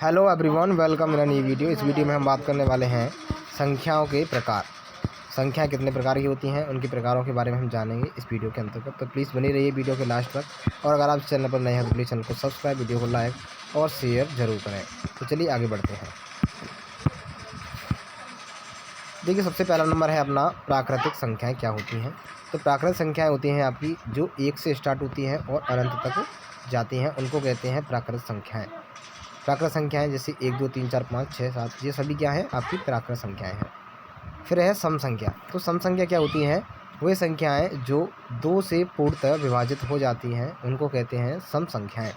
Hello everyone, welcome मेरा new video. इस video में हम बात करने वाले हैं संख्याओं के प्रकार। संख्याएं कितने प्रकार की होती हैं, उनके प्रकारों के बारे में हम जानेंगे इस वीडियो के अंतर्गत। तो प्लीज़ बनी रहिए वीडियो के लास्ट तक। और अगर आप चैनल पर नए हैं तो प्लीज़ चैनल को सब्सक्राइब, वीडियो को लाइक और शेयर ज़रूर करें। तो चलिए आगे बढ़ते हैं। देखिए, सबसे पहला नंबर है अपना प्राकृतिक संख्याएँ क्या होती हैं। तो प्राकृतिक संख्याएँ होती हैं आपकी जो 1 से स्टार्ट होती हैं और अनंत तक जाती हैं, उनको कहते हैं प्राकृतिक संख्याएँ। प्राकृत संख्याएँ जैसे 1 2 3 4 5 6 7, ये सभी क्या हैं, आपकी प्राकृत संख्याएँ हैं। फिर है सम संख्या। तो सम संख्या क्या होती हैं, वे संख्याएँ जो 2 से पूर्णतः विभाजित हो जाती हैं, उनको कहते हैं सम संख्याएँ।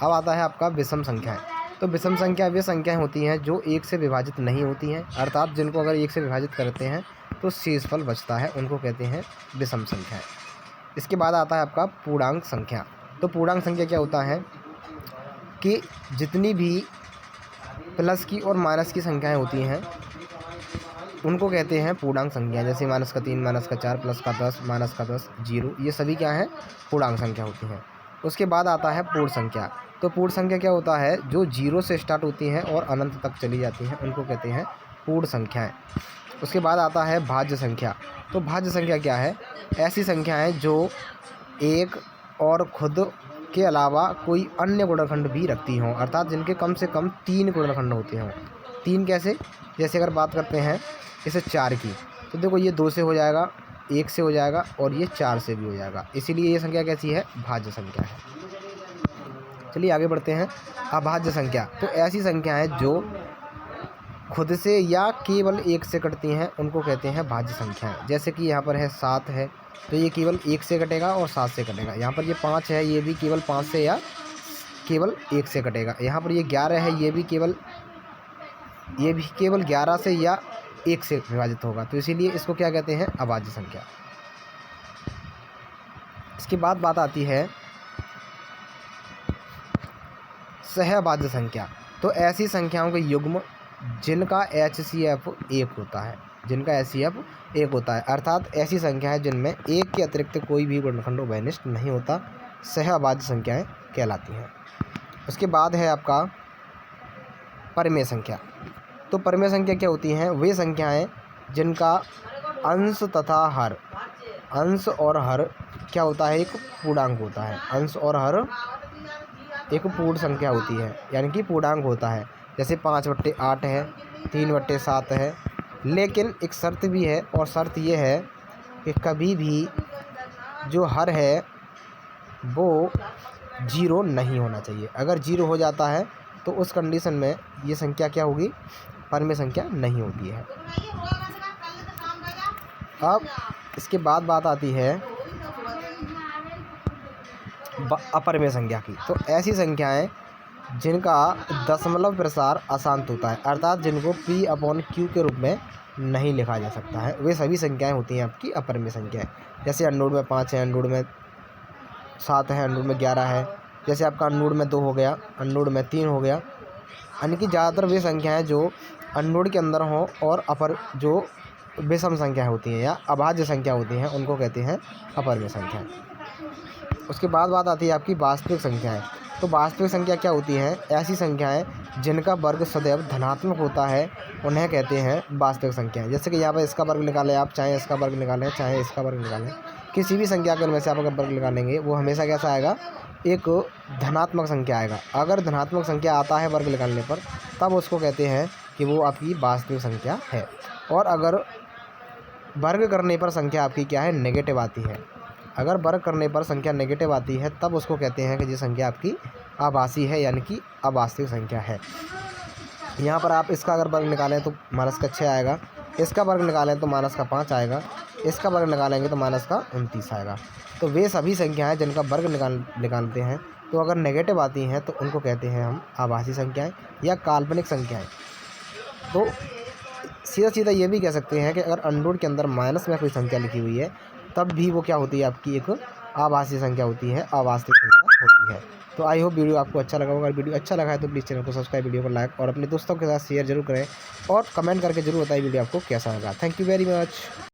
अब आता है आपका विषम संख्याएँ। तो विषम संख्या वे संख्याएँ होती हैं जो 1 से विभाजित नहीं होती हैं, अर्थात जिनको अगर 1 से विभाजित करते हैं तो शेषफल बचता है, उनको कहते हैं विषम संख्याएँ। इसके बाद आता है आपका पूर्णांक संख्या। तो पूर्णांक संख्या क्या होता है कि जितनी भी प्लस की और माइनस की संख्याएं होती हैं उनको कहते हैं पूर्णांक संख्या। जैसे -3, -4, +10, -10, 0, ये सभी क्या हैं, पूर्णांक संख्या होती हैं। उसके बाद आता है पूर्ण संख्या। तो पूर्ण संख्या क्या होता है, जो 0 से स्टार्ट होती हैं और अनंत तक चली जाती हैं, उनको कहते हैं पूर्ण संख्याएँ। उसके बाद आता है भाज्य संख्या। तो भाज्य संख्या क्या है, ऐसी संख्याएँ जो एक और खुद के अलावा कोई अन्य गुणनखंड भी रखती हों, अर्थात जिनके कम से कम 3 गुणनखंड होते हों। 3 कैसे, जैसे अगर बात करते हैं इसे 4 की, तो देखो ये 2 से हो जाएगा, 1 से हो जाएगा और ये 4 से भी हो जाएगा, इसीलिए ये संख्या कैसी है, भाज्य संख्या है। चलिए आगे बढ़ते हैं। अभाज्य संख्या। तो ऐसी संख्याएँ जो खुद से या केवल 1 से कटती हैं, उनको कहते हैं भाज्य संख्याएँ। जैसे कि यहाँ पर है 7 है, तो ये केवल 1 से कटेगा और 7 से कटेगा। यहाँ पर ये 5 है, ये भी केवल 5 से या केवल 1 से कटेगा। यहाँ पर ये 11 है, ये भी केवल 11 से या 1 से विभाजित होगा, तो इसीलिए इसको क्या कहते हैं, अभाज्य संख्या। इसके बाद बात आती है सहअभाज्य संख्या। तो ऐसी संख्याओं के युग्म जिनका HCF 1 होता है, जिनका HCF 1 होता है, अर्थात ऐसी संख्या है जिनमें 1 के अतिरिक्त कोई भी गुणनखंड उभयनिष्ठ नहीं होता, सहअभाज्य संख्याएं कहलाती हैं। उसके बाद है आपका परिमेय संख्या। तो परिमेय संख्या क्या होती हैं, वे संख्याएं जिनका अंश तथा हर, अंश और हर क्या होता है, एक पूर्णांक होता है। अंश और हर एक पूर्ण संख्या होती है, यानी कि पूर्णांक होता है। जैसे 5/8 है, 3/7 है। लेकिन एक शर्त भी है, और शर्त ये है कि कभी भी जो हर है वो 0 नहीं होना चाहिए। अगर 0 हो जाता है तो उस कंडीशन में ये संख्या क्या होगी, परिमेय संख्या नहीं होती है। अब इसके बाद बात आती है अपरिमेय संख्या की। तो ऐसी संख्याएं जिनका दशमलव प्रसार अशांत होता है, अर्थात जिनको P/Q के रूप में नहीं लिखा जा सकता है, वे सभी संख्याएं होती हैं आपकी अपरिमेय संख्याएं। जैसे अंडूर में 5 है, अंडूर में 7 है, अंडूर में 11 है। जैसे आपका अंडूर में 2 हो गया, अंडूर में 3 हो गया। यानी कि ज़्यादातर वे संख्याएँ जो अंडूर के अंदर हों और अपर जो विषम संख्या होती हैं या अभाज्य संख्या होती हैं, उनको कहते हैं अपरिमेय संख्याएँ। उसके बाद बात आती है आपकी वास्तविक संख्याएँ। तो वास्तविक संख्या क्या होती हैं, ऐसी संख्याएँ जिनका वर्ग सदैव धनात्मक होता है, उन्हें कहते हैं वास्तविक संख्याएँ। जैसे कि यहाँ पर इसका वर्ग निकालें आप, चाहे इसका वर्ग निकालें, चाहे इसका वर्ग निकालें, किसी भी संख्या के में से आप अगर वर्ग निकालेंगे, वो हमेशा कैसा आएगा, एक धनात्मक संख्या आएगा। अगर धनात्मक संख्या आता है वर्ग निकालने पर, तब उसको कहते हैं कि वो आपकी वास्तविक संख्या है। और अगर वर्ग करने पर संख्या आपकी क्या है, नेगेटिव आती है, अगर वर्ग करने पर संख्या नेगेटिव आती है, तब उसको कहते हैं कि ये संख्या आपकी आभासी है, यानी कि अवास्तविक संख्या है। यहाँ पर आप इसका अगर वर्ग निकालें तो -6 आएगा, इसका वर्ग निकालें तो -5 आएगा, इसका वर्ग निकालेंगे तो -29 आएगा। तो वे सभी संख्याएँ जिनका वर्ग निकालते हैं, तो अगर नेगेटिव आती हैं तो उनको कहते हैं हम आभासी संख्याएँ या काल्पनिक संख्याएँ। तो सीधा ये भी कह सकते हैं कि अगर अंडूर के अंदर माइनस में कोई संख्या लिखी हुई है, तब भी वो क्या होती है, आपकी एक आभासी संख्या होती है, अवास्तविक संख्या होती है। तो आई होप वीडियो आपको अच्छा लगा होगा। अगर वीडियो अच्छा लगा है तो प्लीज़ चैनल को सब्सक्राइब, वीडियो को लाइक और अपने दोस्तों के साथ शेयर जरूर करें, और कमेंट करके जरूर बताइए वीडियो आपको कैसा लगा। Thank you very much.